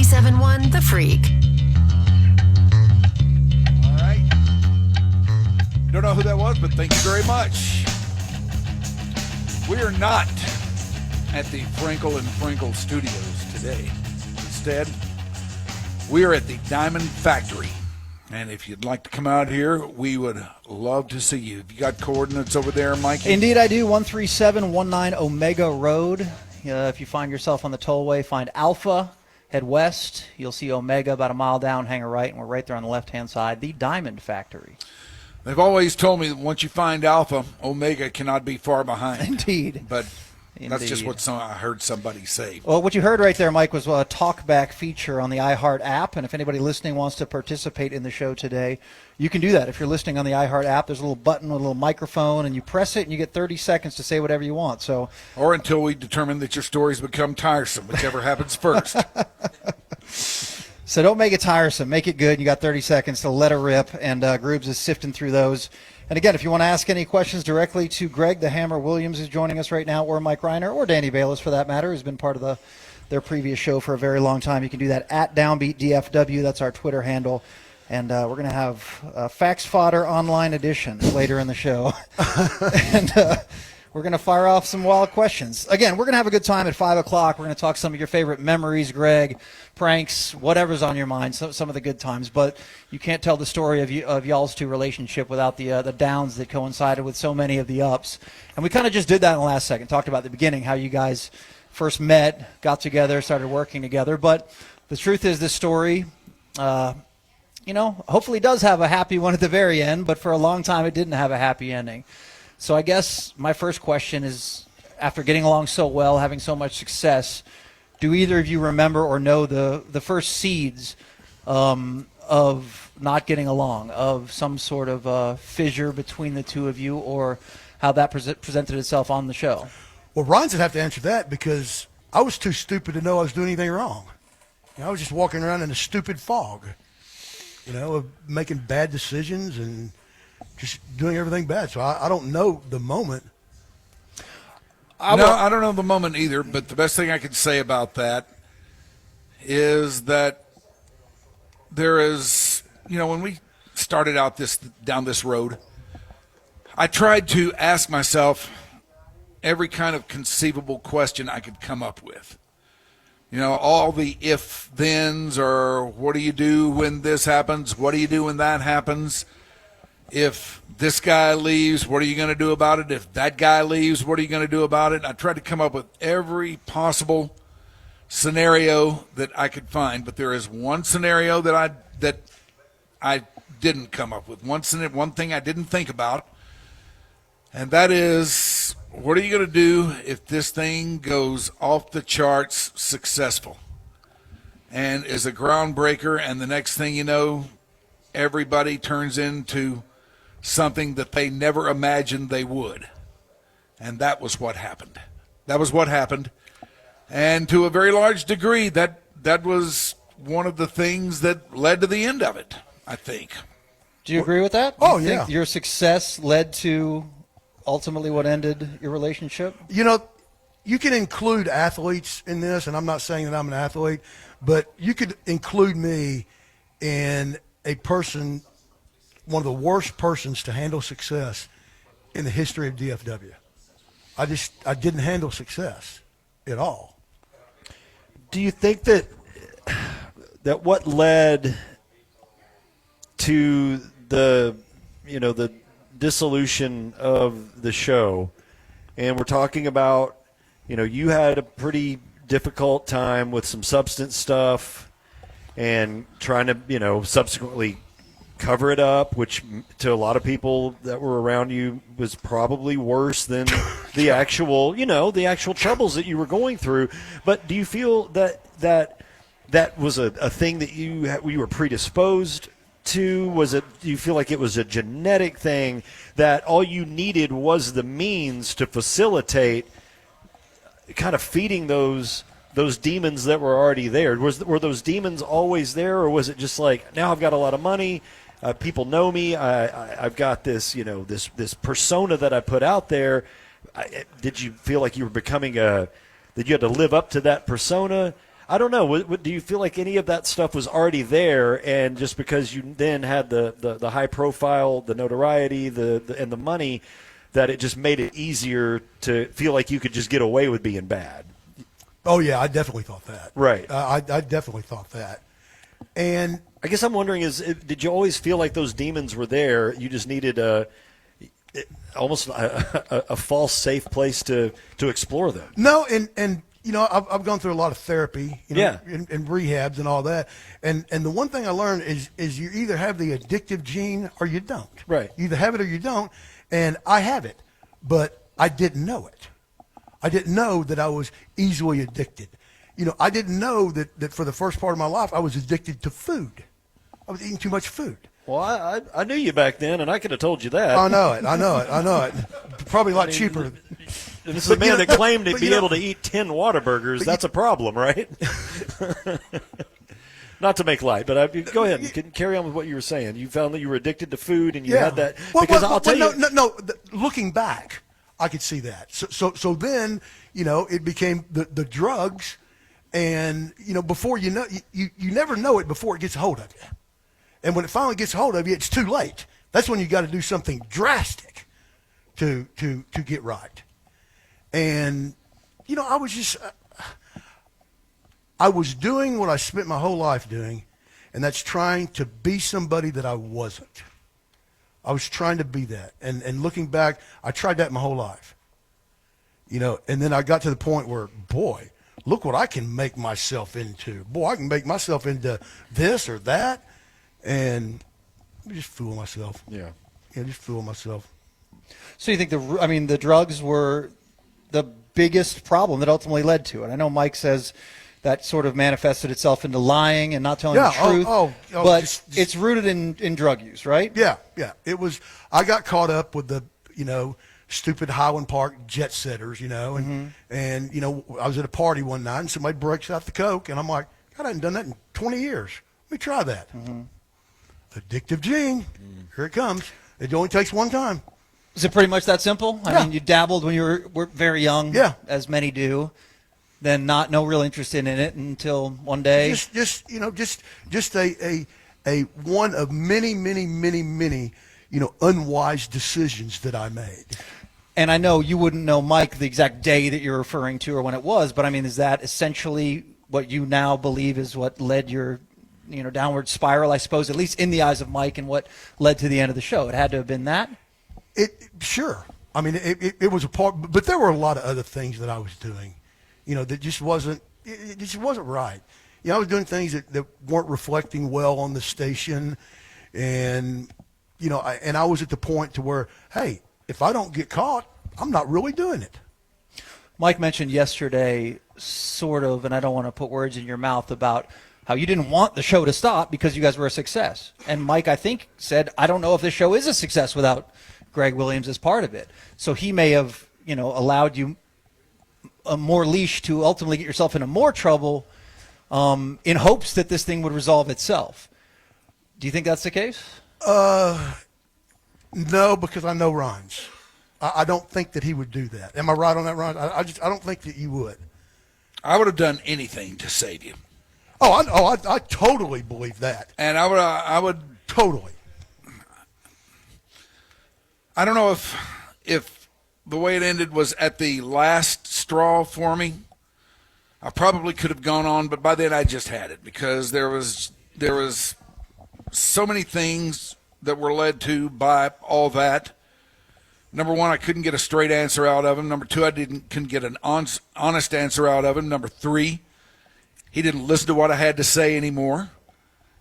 97.1 The Freak. All right. Don't know who that was, but thank you very much. We are not at the Frankel and Frankel Studios today. Instead, we are at the Diamond Factory. And if you'd like to come out here, we would love to see you. Have you got coordinates over there, Mikey? Indeed, I do. 13719 Omega Road. If you find yourself on the tollway, find Alpha, head west. You'll see Omega about a mile down, hang a right, and we're right there on the left-hand side, the Diamond Factory. They've always told me that once you find Alpha, Omega cannot be far behind. Indeed. But that's just what I heard somebody say. Well, what you heard right there, Mike, was a talkback feature on the iHeart app. And if anybody listening wants to participate in the show today, you can do that. If you're listening on the iHeart app, there's a little button with a little microphone, and you press it, and you get 30 seconds to say whatever you want. Or until we determine that your stories become tiresome, whichever happens first. So don't make it tiresome. Make it good. You got 30 seconds to let it rip, and Groobs is sifting through those. And again, if you want to ask any questions directly to Greg the Hammer Williams, who's joining us right now, or Mike Rhyner, or Danny Bayless for that matter, who's been part of their previous show for a very long time, you can do that at DownbeatDFW. That's our Twitter handle. And we're going to have Fax Fodder Online Edition later in the show. And we're going to fire off some wild questions. Again, we're going to have a good time at 5 o'clock. We're going to talk some of your favorite memories, Greg, pranks, whatever's on your mind, some of the good times. But you can't tell the story of y'all's two relationship without the downs that coincided with so many of the ups. And we kind of just did that in the last second, talked about at the beginning how you guys first met, got together, started working together. But the truth is this story, hopefully does have a happy one at the very end, but for a long time it didn't have a happy ending. So I guess my first question is, after getting along so well, having so much success, do either of you remember or know the first seeds of not getting along, of some sort of fissure between the two of you, or how that presented itself on the show? Well, Ron's would have to answer that because I was too stupid to know I was doing anything wrong. I was just walking around in a stupid fog, of making bad decisions and just doing everything bad. So I don't know the moment. I don't know the moment either, but the best thing I can say about that is that there is, when we started out down this road, I tried to ask myself every kind of conceivable question I could come up with. All the if-thens, or what do you do when this happens? What do you do when that happens? If this guy leaves, what are you going to do about it? If that guy leaves, what are you going to do about it? I tried to come up with every possible scenario that I could find, but there is one scenario that I didn't come up with. One thing I didn't think about, and that is, what are you going to do if this thing goes off the charts successful and is a groundbreaker, and the next thing you know, everybody turns into something that they never imagined they would? And that was what happened. And to a very large degree, that was one of the things that led to the end of it, I think. Do you agree with that? Oh, Do you yeah. think your success led to ultimately what ended your relationship? You can include athletes in this, and I'm not saying that I'm an athlete, but you could include me in a person, one of the worst persons to handle success in the history of DFW. I didn't handle success at all. Do you think that what led to the dissolution of the show, and we're talking about, you had a pretty difficult time with some substance stuff and trying to, subsequently cover it up, which to a lot of people that were around you was probably worse than the actual troubles that you were going through. But do you feel that was a thing that you were predisposed to? Do you feel like it was a genetic thing that all you needed was the means to facilitate kind of feeding those demons that were already there? Were those demons always there, or was it just like, now I've got a lot of money, people know me, I've got this this persona that I put out there? Did you feel like you were becoming that you had to live up to that persona? I don't know. Do you feel like any of that stuff was already there, and just because you then had the high profile, the notoriety, and the money, that it just made it easier to feel like you could just get away with being bad? Oh yeah, I definitely thought that. Right. I definitely thought that. And I guess I'm wondering did you always feel like those demons were there? You just needed almost a false safe place to explore them. no, and you know, I've gone through a lot of therapy, you know, Yeah. and rehabs and all that. And the one thing I learned is you either have the addictive gene or you don't. Right. You either have it or you don't. And I have it, but I didn't know it. I didn't know that I was easily addicted. You know, I didn't know that for the first part of my life I was addicted to food. I was eating too much food. Well, I knew you back then, and I could have told you that. I know it. Probably a lot cheaper. This is a But, you man know, that claimed to but, be you know- able to eat 10 Whataburgers. That's a problem, right? Not to make light, but go ahead. You can carry on with what you were saying. You found that you were addicted to food, and you had that. Because I'll tell you. No. Looking back, I could see that. So then, you know, it became the drugs, and you know, before you know, you never know it before it gets a hold of you, and when it finally gets a hold of you, it's too late. That's when you got to do something drastic to get right. And you know, I was doing what I spent my whole life doing, and that's trying to be somebody that I wasn't. I was trying to be that. And looking back, I tried that my whole life. You know, and then I got to the point where, boy, look what I can make myself into. Boy, I can make myself into this or that. And I just fool myself. Yeah. Yeah, just fool myself. So you think the drugs were the biggest problem that ultimately led to it? I know Mike says that sort of manifested itself into lying and not telling the truth. But it's rooted in drug use, right? Yeah. It was. I got caught up with the, you know, stupid Highland Park jet setters, you know, and you know, I was at a party one night and somebody breaks out the Coke, and I'm like, God, I hadn't done that in 20 years. Let me try that. Addictive gene. Here it comes. It only takes one time. Is it pretty much that simple? Yeah. I mean, you dabbled when you were very young, as many do. Then no real interest in it until one day. Just a one of many, you know, unwise decisions that I made. And I know you wouldn't know, Mike, the exact day that you're referring to or when it was, but I mean, is that essentially what you now believe is what led your, you know, downward spiral, I suppose, at least in the eyes of Mike, and what led to the end of the show? It had to have been that? Sure. I mean, it was a part, but there were a lot of other things that I was doing, you know, that just wasn't right. You know, I was doing things that weren't reflecting well on the station, and, you know, I was at the point to where, hey, if I don't get caught, I'm not really doing it. Mike mentioned yesterday, sort of, and I don't want to put words in your mouth, about how you didn't want the show to stop because you guys were a success. And Mike, I think, said, I don't know if this show is a success without Greg Williams as part of it. So he may have, you know, allowed you a more leash to ultimately get yourself into more trouble in hopes that this thing would resolve itself. Do you think that's the case? No, because I know Rhynes. I don't think that he would do that. Am I right on that, Rhynes? I don't think that you would. I would have done anything to save you. I totally believe that. And I would Totally. I don't know if the way it ended was at the last straw for me. I probably could have gone on, but by then I just had it, because there was so many things that were led to by all that. Number one, I couldn't get a straight answer out of him. Number two, I couldn't get an honest answer out of him. Number three, he didn't listen to what I had to say anymore.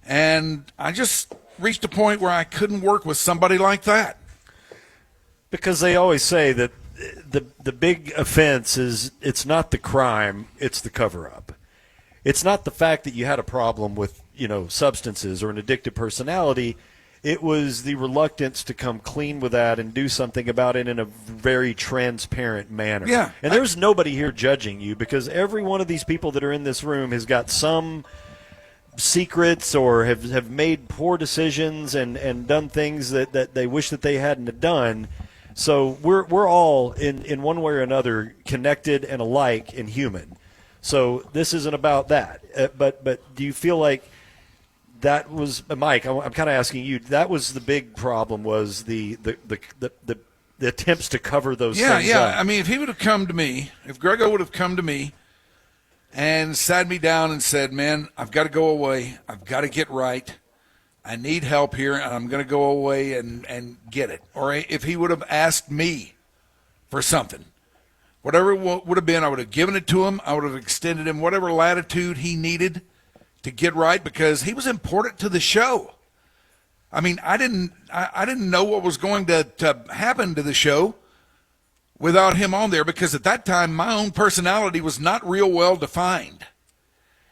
And I just reached a point where I couldn't work with somebody like that. Because they always say that the big offense is, it's not the crime, it's the cover-up. It's not the fact that you had a problem with, you know, substances or an addictive personality. It was the reluctance to come clean with that and do something about it in a very transparent manner. Yeah. And there's nobody here judging you, because every one of these people that are in this room has got some secrets or have made poor decisions and done things that they wish that they hadn't have done. So we're all in one way or another connected and alike and human. So this isn't about that. But do you feel like that was Mike? I'm kind of asking you. That was the big problem. Was the attempts to cover those things up. I mean, if he would have come to me, if Greggo would have come to me and sat me down and said, man, I've got to go away. I've got to get right. I need help here, and I'm going to go away and get it. Or if he would have asked me for something, whatever it would have been, I would have given it to him. I would have extended him whatever latitude he needed to get right, because he was important to the show. I mean, I didn't know what was going to happen to the show without him on there, because at that time my own personality was not real well defined.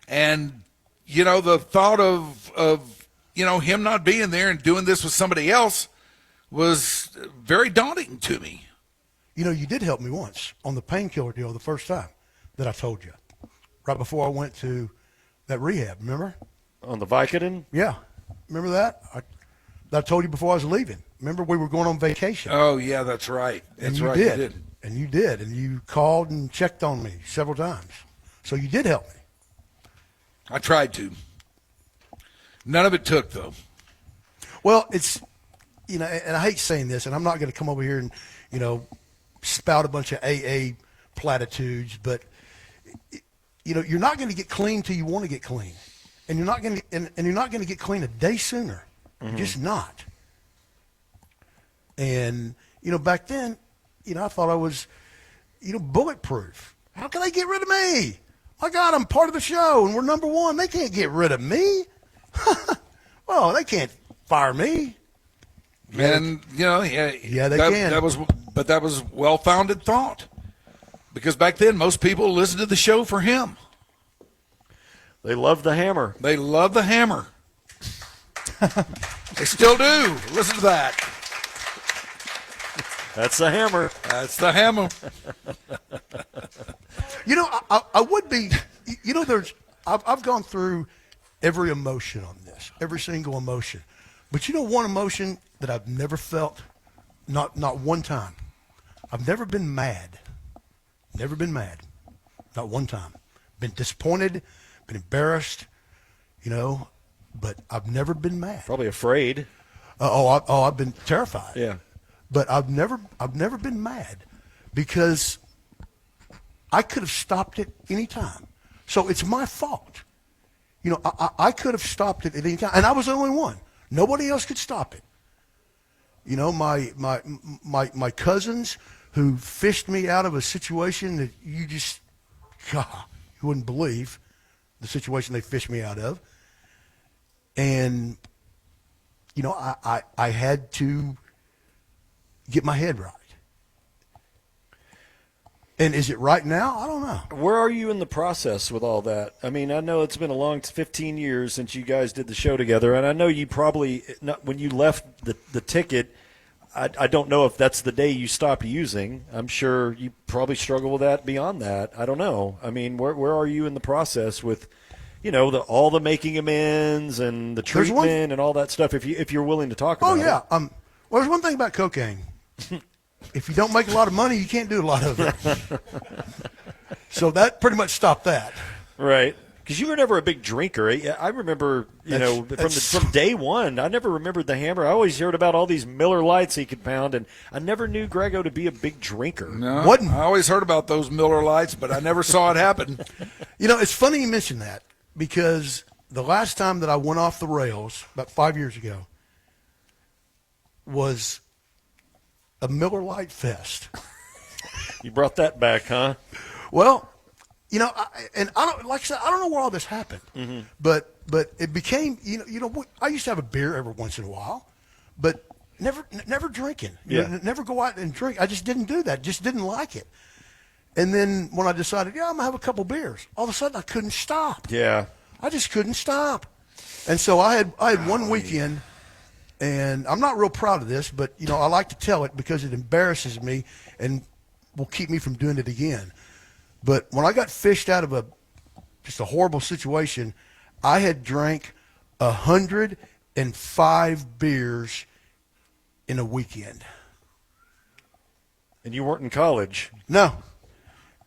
And, the thought of him not being there and doing this with somebody else was very daunting to me. You did help me once on the painkiller deal the first time that I told you, right before I went to that rehab, remember? On the Vicodin? Yeah. Remember that? I told you before I was leaving. Remember, we were going on vacation. Oh, yeah, that's right. That's right. Did. You did. And you did. And you called and checked on me several times. So you did help me. I tried to. None of it took, though. Well, it's, and I hate saying this, and I'm not going to come over here and, spout a bunch of AA platitudes, but, you're not going to get clean till you want to get clean. And you're not going to, and you're not going to get clean a day sooner. Mm-hmm. You're just not. And, back then, I thought I was, bulletproof. How can they get rid of me? My God, I'm part of the show, and we're number one. They can't get rid of me. Well, they can't fire me. And, yeah, they can. That was well-founded thought. Because back then, most people listened to the show for him. They love the hammer. They love the hammer. They still do. Listen to that. That's the hammer. That's the hammer. I would be, I've gone through every emotion on this, every single emotion. But one emotion that I've never felt, not one time. I've never been mad. Never been mad. Not one time. Been disappointed, been embarrassed, but I've never been mad. Probably afraid. I've been terrified. Yeah. But I've never been mad, because I could have stopped it any time. So it's my fault. I could have stopped it at any time, and I was the only one. Nobody else could stop it. My cousins who fished me out of a situation that you wouldn't believe the situation they fished me out of. And, I had to get my head right. And is it right now? I don't know. Where are you in the process with all that? I mean, I know it's been a long 15 years since you guys did the show together, and I know you probably, when you left the ticket, I don't know if that's the day you stopped using. I'm sure you probably struggle with that beyond that. I don't know. I mean, where are you in the process with, all the making amends and the treatment and all that stuff, if you're willing to talk about it? Oh, yeah. Well, there's one thing about cocaine. If you don't make a lot of money, you can't do a lot of it. So that pretty much stopped that. Right. Because you were never a big drinker. I remember, from day one, I never remembered the hammer. I always heard about all these Miller Lights he could pound, and I never knew Greggo to be a big drinker. No, I always heard about those Miller Lights, but I never saw it happen. It's funny you mention that, because the last time that I went off the rails, about 5 years ago, was a Miller Lite Fest. You brought that back, huh? Well, I don't, like I said, I don't know where all this happened, mm-hmm. but it became, I used to have a beer every once in a while, but never drinking, never go out and drink. I just didn't do that. Just didn't like it. And then when I decided, I'm gonna have a couple beers, all of a sudden I couldn't stop. Yeah, I just couldn't stop. And so I had one weekend. And I'm not real proud of this, but, I like to tell it because it embarrasses me and will keep me from doing it again. But when I got fished out of just a horrible situation, I had drank 105 beers in a weekend. And you weren't in college? No.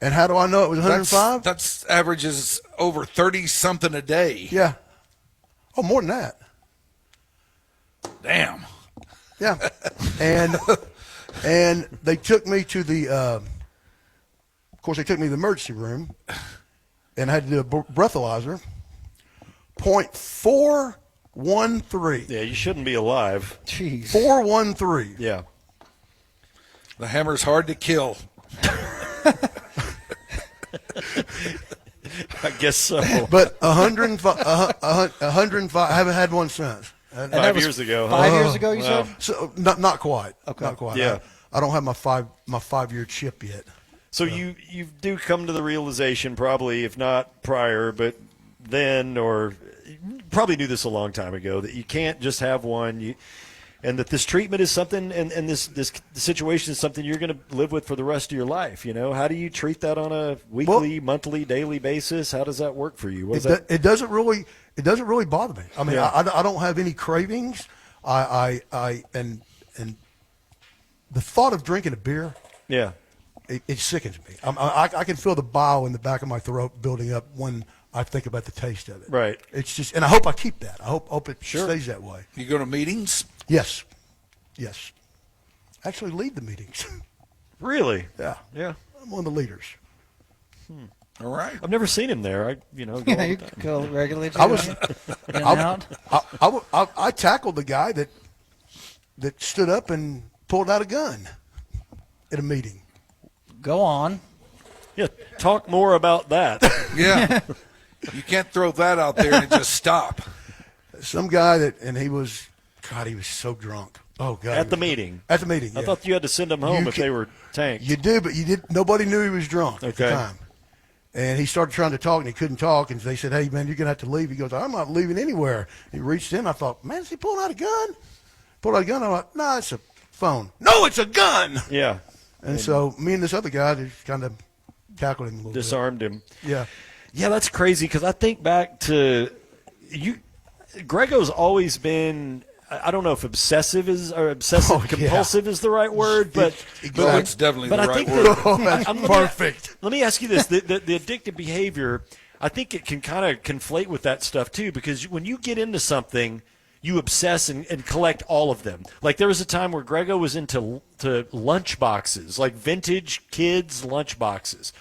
And how do I know it was 105? That's averages over 30 something a day. Yeah. Oh, more than that. Damn. Yeah. And they took me to the, of course, they took me to the emergency room, and I had to do a breathalyzer. 0.413. Yeah, you shouldn't be alive. Jeez. 413. Yeah. The hammer's hard to kill. I guess so. But 105, 105. I haven't had one since. And 5 that was years ago. 5 years ago, you Wow. said? So not quite. Okay. Not quite. Yeah. I don't have my 5-year chip yet. So you do come to the realization, probably, if not prior, but then, or you probably knew this a long time ago, that you can't just have one, and that this treatment is something, and this situation is something you're going to live with for the rest of your life. You know, how do you treat that on a weekly, monthly, daily basis? How does that work for you? It doesn't really bother me. I mean, Yeah. I don't have any cravings. And the thought of drinking a beer, Yeah. it sickens me. I can feel the bile in the back of my throat building up when I think about the taste of it. Right. It's just, and I hope I keep that. I hope it Sure. stays that way. You go to meetings? Yes. Actually, lead the meetings. Really? Yeah. Yeah. I'm one of the leaders. All right. I've never seen him there. Go Yeah, all you the time. go regularly. I was- in and out. I tackled the guy that stood up and pulled out a gun at a meeting. Go on. Yeah. Talk more about that. Yeah. You can't throw that out there and just stop. Some guy and he was so drunk. Oh God! At the meeting. At the meeting. I Yeah. thought you had to send them home You if can- they were tanked. You do, but you did. Nobody knew he was drunk at the Okay. time. And he started trying to talk, and he couldn't talk. And they said, "Hey, man, you're gonna have to leave." He goes, "I'm not leaving anywhere." He reached in. I thought, "Man, is he pulling out a gun?" Pulled out a gun. I'm like, "No, it's a phone." "No, it's a gun." Yeah. And so me and this other guy just kind of tackled him a little Disarmed him. bit. Yeah. Yeah, that's crazy because I think back to you. Greggo's always been. I don't know if obsessive compulsive is the right word, but But it's definitely but the I right think word. That's let me- perfect. Let me ask you this: the addictive behavior, I think it can kind of conflate with that stuff too, because when you get into something, you obsess and collect all of them. Like there was a time where Greggo was into lunch boxes, like vintage kids' lunch boxes,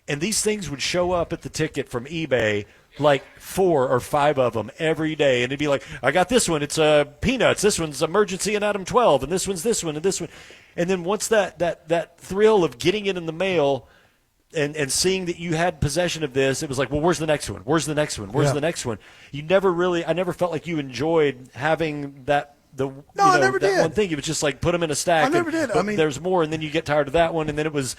and these things would show up at the ticket from eBay. Like 4 or 5 of them every day, and it'd be like, I got this one. It's peanuts. This one's emergency and Adam 12, and this one's this one, and this one. And then once that thrill of getting it in the mail and seeing that you had possession of this, it was like, well, where's the next one? Where's the next one? Where's Yeah. the next one? I never felt like you enjoyed having that. I never that did. one thing. It was just like put them in a stack. I never did. but there's more, and then you get tired of that one, and then it was.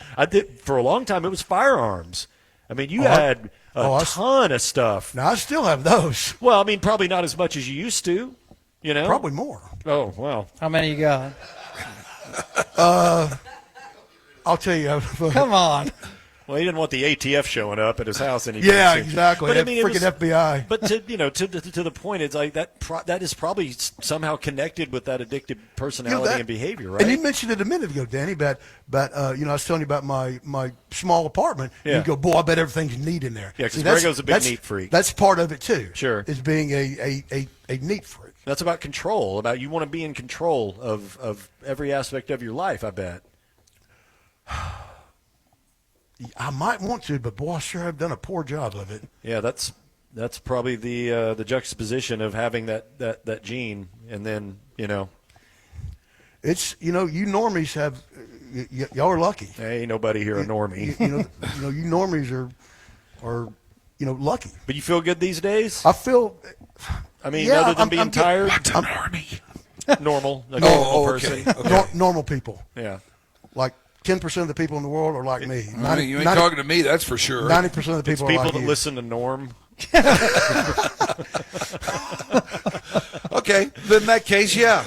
For a long time. It was firearms. I mean, you had a ton of stuff. Now I still have those. Well, I mean, probably not as much as you used to. You know, Probably more. Oh, wow. How many you got? I'll tell you. Come on. Well, he didn't want the ATF showing up at his house anytime Yeah, soon. exactly. But I That mean, it was- freaking FBI. But to the point, it's like that is probably somehow connected with that addictive personality and behavior, right? And you mentioned it a minute ago, Danny, about I was telling you about my small apartment. Yeah. You go, boy, I bet everything's neat in there. Yeah, 'cause See, that's- Greggo's a big that's- neat freak. That's part of it too. Sure. Is being a neat freak. That's about control. About you want to be in control of every aspect of your life. I bet. I might want to, but boy, I sure have done a poor job of it. Yeah, that's probably the juxtaposition of having that gene, and then It's you normies have y'all are lucky. ain't nobody here a normie. You normies are lucky. But you feel good these days? I feel. I mean, Yeah, other than I'm being good. tired, I'm an army. normal, a normal okay. person. Normal people. Yeah. Like 10% of the people in the world are like me. I mean, you ain't talking to me, that's for sure. 90% of the It's people are people like that you. listen to Norm. Okay, then in that case, yeah.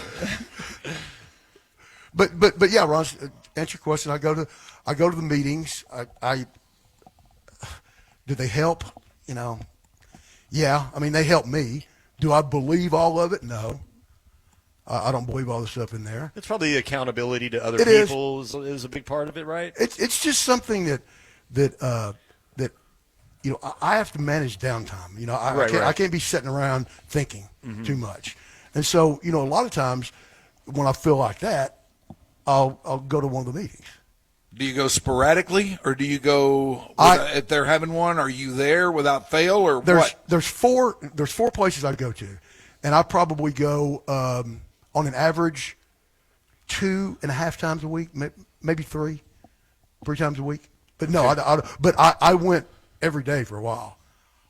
But yeah, Ron, answer your question. I go to the meetings. I do they help? Yeah. I mean, they help me. Do I believe all of it? No. I don't believe all the stuff in there. It's probably the accountability to other It is. people is a big part of it, right? It's just something that I have to manage downtime. I can't be sitting around thinking too much. And so, a lot of times when I feel like that, I'll go to one of the meetings. Do you go sporadically, or do you go if they're having one? Are you there without fail, or what? There's four places I go to, and I probably go on an average 2.5 times a week, maybe three times a week. But no, okay. I went every day for a while.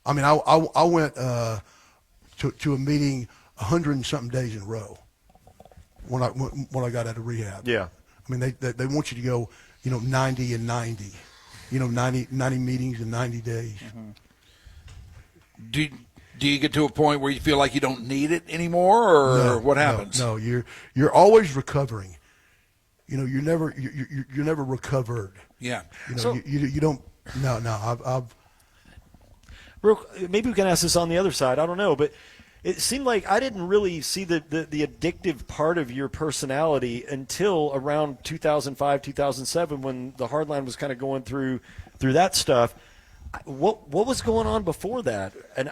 I mean, I went to a meeting 100 and something days in a row when I got out of rehab. Yeah. I mean, they want you to go, 90 and 90, 90 meetings in 90 days. Mm-hmm. Do you get to a point where you feel like you don't need it anymore, or what happens? No, you're always recovering. You're never recovered. Yeah. You don't. No. I've. Maybe we can ask this on the other side. I don't know, but it seemed like I didn't really see the addictive part of your personality until around 2005, 2007, when the hardline was kind of going through that stuff. What was going on before that? And